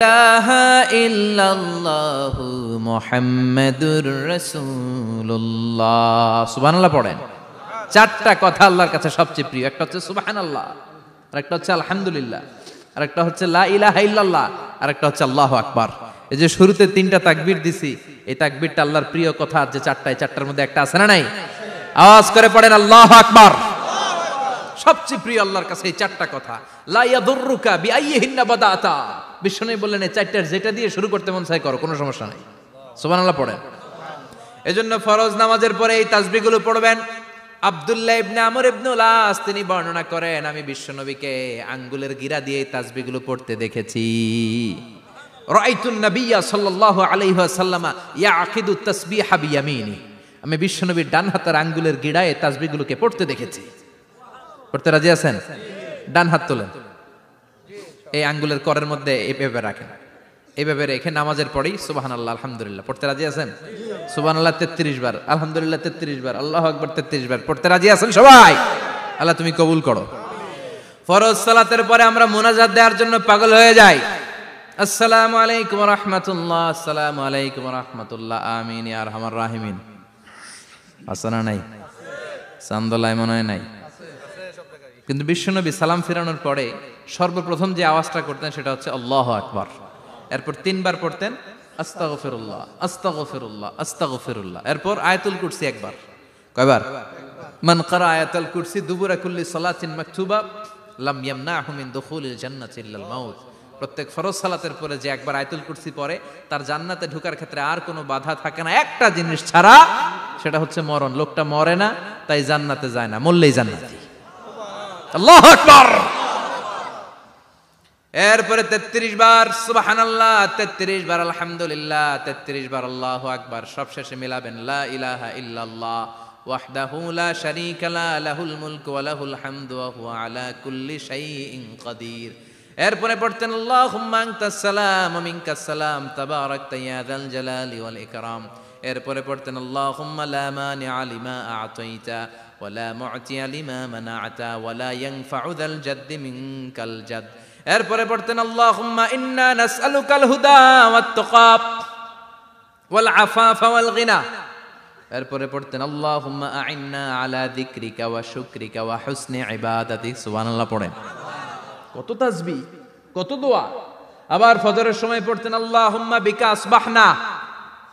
ইলাহা ইল্লাল্লাহু মুহাম্মাদুর রাসূলুল্লাহ। সুবহানাল্লাহ পড়েন। চারটা কথা আল্লাহর কাছে সবচেয়ে প্রিয়। একটা হচ্ছে সুবহানাল্লাহ, আর একটা হচ্ছে আলহামদুলিল্লাহ, আর একটা হচ্ছে লা ইলাহা ইল্লাল্লাহ, আর একটা হচ্ছে আল্লাহু আকবার। এই যে শুরুতে তিনটা তাকবীর দিছি, এই তাকবীরটা আল্লাহর প্রিয় কথা যে চারটা, এই চারটার মধ্যে একটা আছে না নাই? আওয়াজ করে পড়েন আল্লাহু আকবার। সবচেয়ে প্রিয় আল্লাহর কাছে এই চারটা কথা। লা ইয়াদুররুকা বিআইয়িহিন্না বাদাতা। বিশ্বনবী বললেন এই চারটার যেটা দিয়ে শুরু করতে মন চায় করো, কোনো সমস্যা নাই। সুবহানাল্লাহ পড়েন। এজন্য ফরজ নামাজের পরে এই তাসবিহগুলো পড়বেন। আব্দুল্লাহ ইবনে আমর ইবনে আস তিনি বর্ণনা করেন, আমি বিশ্বনবীকে আঙ্গুলের গিরা দিয়ে এই তাসবিহগুলো পড়তে দেখেছি। রাআইতুন নাবিয়্যা সাল্লাল্লাহু আলাইহি ওয়াসাল্লাম ইয়াকিদু তাসবিহা বিয়ামিনি। আমি বিশ্বনবীর ডান হাতের আঙ্গুলের গিরায় এই তাসবিহগুলোকে পড়তে দেখেছি। পড়তে রাজি আছেন? ডান হাত তোলেন, এই আঙ্গুলের করের মধ্যে এইভাবে রাখেন, এইভাবে রেখে নামাজের পরেই সুবহানাল্লাহ আলহামদুলিল্লাহ পড়তে রাজি আছেন? সুবহানাল্লাহ 33 বার, আলহামদুলিল্লাহ 33 বার, আল্লাহু আকবার 33 বার পড়তে রাজি আছেন সবাই? আল্লাহ তুমি কবুল করো। ফরজ সালাতের পরে আমরা মুনাজাত দেওয়ার জন্য পাগল হয়ে যাই। আসসালামু আলাইকুম ওয়া রাহমাতুল্লাহ, আসসালামু আলাইকুম ওয়া রাহমাতুল্লাহ, আমিন ইয়া আরহামার রাহিমিন। আসনা নাই? চান্দলাই মনে হয় নাই। কিন্তু বিশ্বনবী সালাম ফিরানোর পরে সর্বপ্রথম যে আওয়াজটা করতেন সেটা হচ্ছে আল্লাহু আকবার। এরপর 3 বার পড়তেন আস্তাগফিরুল্লাহ, আস্তাগফিরুল্লাহ, আস্তাগফিরুল্লাহ। এরপর আয়াতুল কুরসি একবার। কয়বার? মান ক্বারা আয়াতুল কুরসি দুবুরা কুল্লি সালাতিন মাকতুবা লাম ইয়ামনাহু মিন দুখুলিল জান্নাতি ইল্লাল মাউত। প্রত্যেক ফরজ সালাতের পরে যে একবার আয়াতুল কুরসি পড়ে তার জান্নাতে ঢোকার ক্ষেত্রে আর কোনো বাধা থাকে না, একটা জিনিস ছাড়া, সেটা হচ্ছে মরণ। লোকটা মরে না তাই জান্নাতে যায় না, মরলেই জান্নাতি। আল্লাহু আকবার। এরপরে 33 বার সুবহানাল্লাহ, 33 বার আলহামদুলিল্লাহ, 33 বার আল্লাহু আকবার। সবশেষে মিলাবেন লা ইলাহা ইল্লাল্লাহ ওয়াহদাহু লা শারীকা লা লাহুল মুলকু ওয়া লাহুল হামদু ওয়া হুয়া আলা কুল্লি শাইইন কাদির। এরপরে পড়তেন আল্লাহুম্মা আনতাস সালাম ওয়া মিনকাস সালাম তাবারাকতা ইয়া যাল জালালি ওয়াল ইকরাম। এরপরে পড়তেন আল্লাহুম্মা লা মানিআ লিমা আ'তাইতা ওয়ালা মু'তিয়া লিমা মানা'তা ওয়ালা ইয়ানফা'ু যাল জাদ্দি মিনকাল জাদ। এরপরে পড়তেন আল্লাহুম্মা ইন্না নাসআলুকাল হুদা ওয়াত তুকা ওয়াল আফাফা ওয়াল গিনা। এরপরে পড়তেন আল্লাহুম্মা আ'ইন্না আলা যিকরিকা ওয়া শুকরিকা ওয়া হুসনি ইবাদাতিক। সুবহানাল্লাহ পড়েন। কত তাসবিহ, কত দোয়া। আবার ফজরের সময় পড়তেন আল্লাহুম্মা বিকা আসবাহনা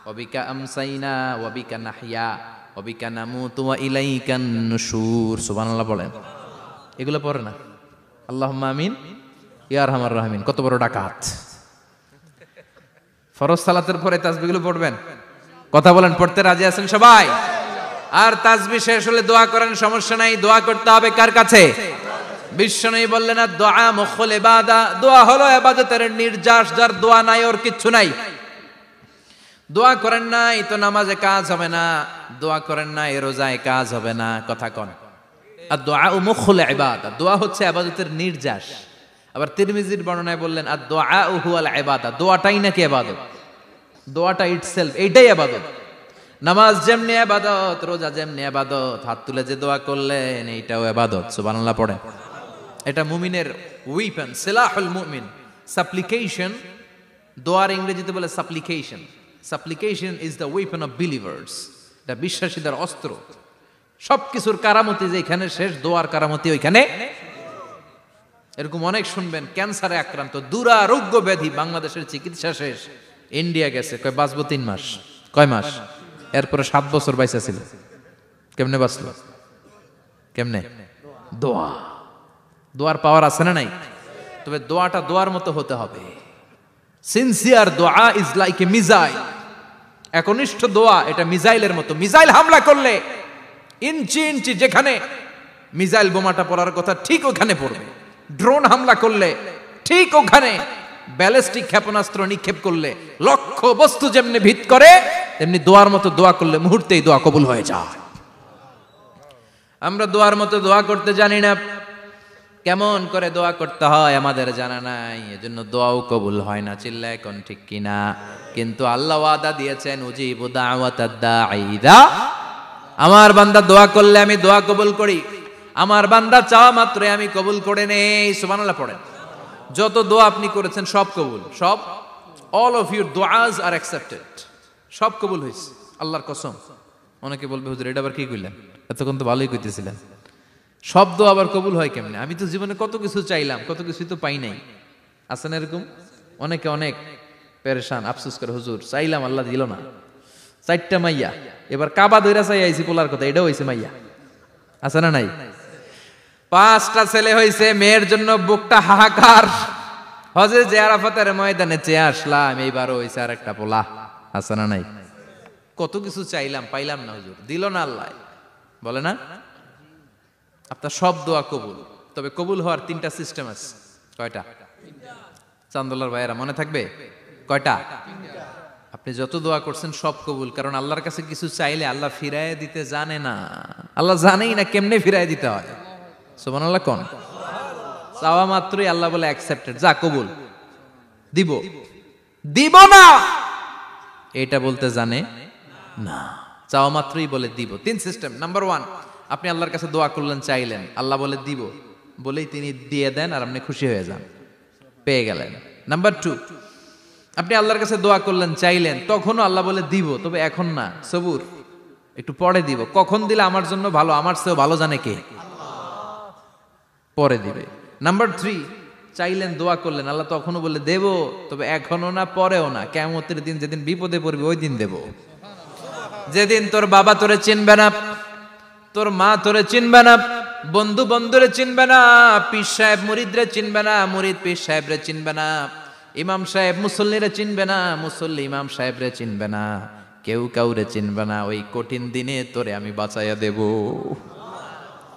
ওয়া বিকা আমসাইনা ওয়া বিকা নাহইয়া ওয়া বিকা নামুতু ওয়া ইলাইকান নুশুর। সুবহানাল্লাহ বলেন। এগুলো পড়ে না? আল্লাহুম্মা আমিন ইয়া আরহামার রাহিমিন। কত বড় ডাকাত। ফরজ সালাতের পরে তাসবিহগুলো পড়বেন। কথা বলেন, পড়তে রাজি আছেন সবাই? আর তাসবিহ শেষ হলে দোয়া করেন, সমস্যা নাই। দোয়া করতে হবে কার কাছে? বিশ্বনবী বললেন না, দোয়া মুখুল ইবাদা। দোয়া হলো ইবাদতের নির্যাস। যার দোয়া নাই ওর কিচ্ছু নাই। দোয়া করেন নাই তো নামাজে কাজ হবে না, দোয়া করেন নাই রোজায় কাজ হবে না। কথা কোন? আর দোয়া মুখুল ইবাদা। দোয়া হচ্ছে ইবাদতের নির্যাস। আবার তিরমিজির বর্ণনায় বললেন আর দোয়া হুয়াল ইবাদা। দোয়াটাই নাকি ইবাদত। দোয়াটা ইটসেলফ এইটাই ইবাদত। নামাজ যেমনি ইবাদত, রোজা যেমনি ইবাদত, হাত তুলে যে দোয়া করলেন এইটাও ইবাদত। সুবহানাল্লাহ পড়েন। এটা মুমিনের ওয়েপন, সিলাহুল মুমিন। সাপ্লিকেশন, দোয়ার ইংরেজিতে বলে সাপ্লিকেশন। সাপ্লিকেশন is the weapon of believers. এটা বিশ্বাসীদের অস্ত্র। সবকিছুর কারামতি যেখানে শেষ, দোয়ার কারামতি ওইখানে। এরকম অনেক শুনবেন ক্যান্সারে আক্রান্ত, দুরারোগ্য ব্যাধি, বাংলাদেশের চিকিৎসা শেষ, ইন্ডিয়া গেছে, কয় বাঁচবো 3 মাস। কয় মাস? এরপরে 7 বছর বাইসা ছিল। কেমনে বাঁচলো? কেমনে? দোয়া। দোয়ার পাওয়ার আছে না নাই? তবে দোয়াটা দোয়ার মতো হতে হবে। সিনসিয়ার দোয়া ইজ লাইক এ মিসাইল। একনিষ্ঠ দোয়া এটা মিসাইলের মতো। মিসাইল হামলা করলে ইঞ্চি ইঞ্চি যেখানে মিসাইল বোমাটা পড়ার কথা ঠিক ওখানে পড়বে। ড্রোন হামলা করলে ঠিক ওখানে, ব্যালিস্টিক ক্ষেপণাস্ত্র নিক্ষেপ করলে লক্ষ্য বস্তু যেমনি ভিত করে, তেমনি দোয়ার মতো দোয়া করলে মুহূর্তেই দোয়া কবুল হয়ে যায়। আমরা দোয়ার মতো দোয়া করতে জানি না। কেমন করে দোয়া করতে হয় আমাদের জানা নাই, এজন্য দোয়াও কবুল হয় না। চিল্লা এখন ঠিক কিনা? কিন্তু আল্লাহ ওয়াদা দিয়েছেন উজিবু দাওয়াতাদ দাঈ ইযা। আমার বান্দা দোয়া করলে আমি দোয়া কবুল করি। আমার বান্দা চাওয়া মাত্রই আমি কবুল করে নেই। সুবহানাল্লাহ পড়েন। যত দোয়া আপনি করেছেন সব কবুল, সব, অল অফ ইউর দোয়াজ আর অ্যাকসেপ্টেড, সব কবুল হয়েছে আল্লাহর কসম। অনেকে বলবে হুজুর এটা আবার কি কইলেন, এতক্ষণ তো ভালোই কইতেছিলেন, সব দোয়া আবার কবুল হয় কেমনে? আমি তো জীবনে কত কিছু চাইলাম, কত কিছুই তো পাই নাই। আছে না এরকম? অনেকে অনেক পেরেশান, আফসোস করে হুজুর চাইলাম আল্লাহ দিল না। 4টা মাইয়া, এবার কাবা দইরা চাই আইছি পোলার কথা, এটাও হয়েছে মাইয়া। আছে না নাই? 5টা ছেলে হয়েছে, মেয়ের জন্য বুকটা হাহাকার। হজে যে আরাফাতের ময়দানে চেয়ে আসলাম, এইবারও হয়েছে আর একটা পোলা। আছে না নাই? কত কিছু চাইলাম, পাইলাম না হুজুর, দিল না আল্লাহ। বলে না আপনার সব দোয়া কবুল, তবে কবুল হওয়ার 3টা সিস্টেম আছে। কয়টা? চান্দোলার ভাইয়েরা মনে থাকবে কয়টা? আপনি যত দোয়া করছেন সব কবুল, কারণ আল্লাহর কাছে কিছু চাইলে আল্লাহ ফিরায় দিতে জানে না, আল্লাহ জানেই না কেমনে ফিরায় দিতে হয়। সুবহানাল্লাহ কোন? চাওয়া মাত্রই আল্লাহ বলে অ্যাকসেপ্টেড, যা কবুল, দিব দিব না এটা বলতে জানে না, চাওয়া মাত্রই বলে দিব। 3 সিস্টেম। নাম্বার 1, আপনি আল্লাহর কাছে দোয়া করলেন, চাইলেন, আল্লাহ বলে দিব, বলেই তিনি দিয়ে দেন আর আপনি খুশি হয়ে যান, পেয়ে গেলেন। নাম্বার 2, আপনি আল্লাহর কাছে দোয়া করলেন, চাইলেন, তখনও আল্লাহ বলে দিব, তবে এখন না, সবুর, একটু পরে দিব। কখন দিলে আমার জন্য ভালো, আমার চেয়েও ভালো জানে কে? পরে দিবে। নাম্বার 3, চাইলেন, দোয়া করলেন, আল্লাহ তখনও বলে দেব, তবে এখনো না, পরেও না, কিয়ামতের দিন যেদিন বিপদে পড়বে ওই দিন দেব। যেদিন তোর বাবা তোরে চিনবে না, তোর মা তোরে চিনবে না, বন্ধু বন্ধুরে চিনবে না, পীর সাহেব মুরিদরে চিনবে না, মুরিদ পীর সাহেবরে চিনবে না, ইমাম সাহেব মুসল্লিরে চিনবে না, মুসল্লি ইমাম সাহেবরে চিনবে না, কেউ কাউরে চিনবে না। ওই কঠিন দিনে তোরে আমি বাঁচাইয়া দেব।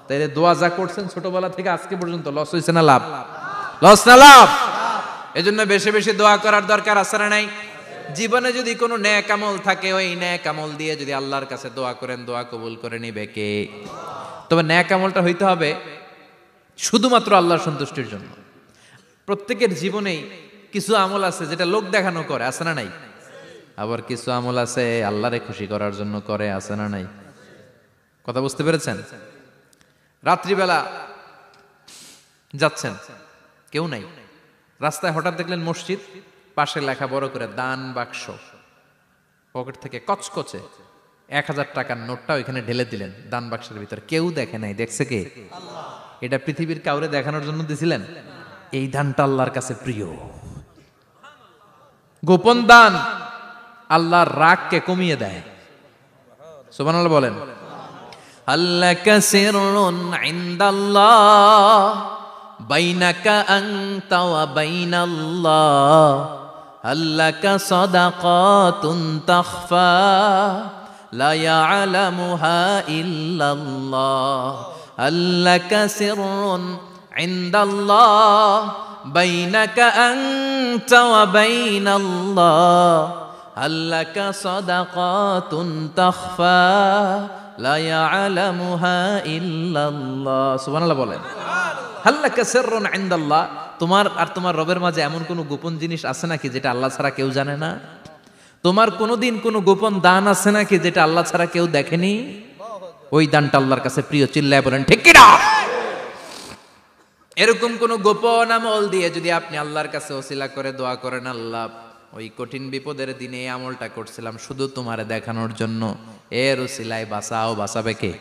তাই দোয়া যা করছেন ছোটবেলা থেকে আজকে পর্যন্ত, লস হয়েছে না লাভ? লস না লাভ? এজন্য বেশি বেশি দোয়া করার দরকার আছে না নাই? জীবনে যদি কোনো নেক আমল থাকে, ওই নেক আমল দিয়ে যদি আল্লাহর কাছে দোয়া করেন, দোয়া কবুল করে নিবে কে? তবে নেক আমলটা হইতে হবে শুধুমাত্র আল্লাহর সন্তুষ্টির জন্য। প্রত্যেকের জীবনেই কিছু আমল আছে যেটা লোক দেখানো করে, আছে না নাই? আবার কিছু আমল আছে আল্লাহরে খুশি করার জন্য করে, আছে না নাই? কথা বুঝতে পেরেছেন? রাত্রিবেলা যাচ্ছেন, কেউ নাই, রাস্তায় হঠাৎ দেখলেন মসজিদ, পাশে লেখা বড় করে দান বাক্স, পকেট থেকে কচকচে 1000 টাকার নোটটা ওইখানে ঢেলে দিলেন দান বাক্সের ভিতরে। কেউ দেখে নাই, দেখছে কে? এটা পৃথিবীর কাউরে দেখানোর জন্য দিছিলেন? এই দানটা আল্লাহর কাছে প্রিয়। গোপন দান আল্লাহর রাগকে কমিয়ে দেয়। সুবহানাল্লাহ বলেন। আল্লাকা সিররুন ইনদাল্লাহ বাইনাকা আনতা ওয়া বাইনাল্লাহ, আল্লাকা সাদাকাতুন তাখফা লা ইয়ালামুহা ইল্লাল্লাহ, আল্লাকা সিররুন ইনদাল্লাহ বাইনাকা আনতা ওয়া বাইনাল্লাহ, আল্লাকা সাদাকাতুন তাখফা লা ইয়ালামুহা ইল্লাল্লাহ। সুবহানাল্লাহ বলেন। আল্লাকা সিররুন ইনদাল্লাহ, তোমার আর তোমার রবের মাঝে এমন কোন গোপন জিনিস আছে নাকি যেটা আল্লাহ ছাড়া কেউ জানে না? তোমার কোনোদিন কোনো গোপন দান আছে নাকি যেটা আল্লাহ ছাড়া কেউ দেখেনি? ওই দানটা আল্লাহর কাছে প্রিয়। চিল্লায় বলেন ঠিক কি না? এরকম কোন গোপন আমল দিয়ে যদি আপনি আল্লাহর কাছে ওসিলা করে দোয়া করেন, আল্লাহ ওই কঠিন বিপদের দিনে এই আমলটা করছিলাম শুধু তোমারে দেখানোর জন্য, এর ওসিলায় বাঁচাও, বাঁচাবে কে?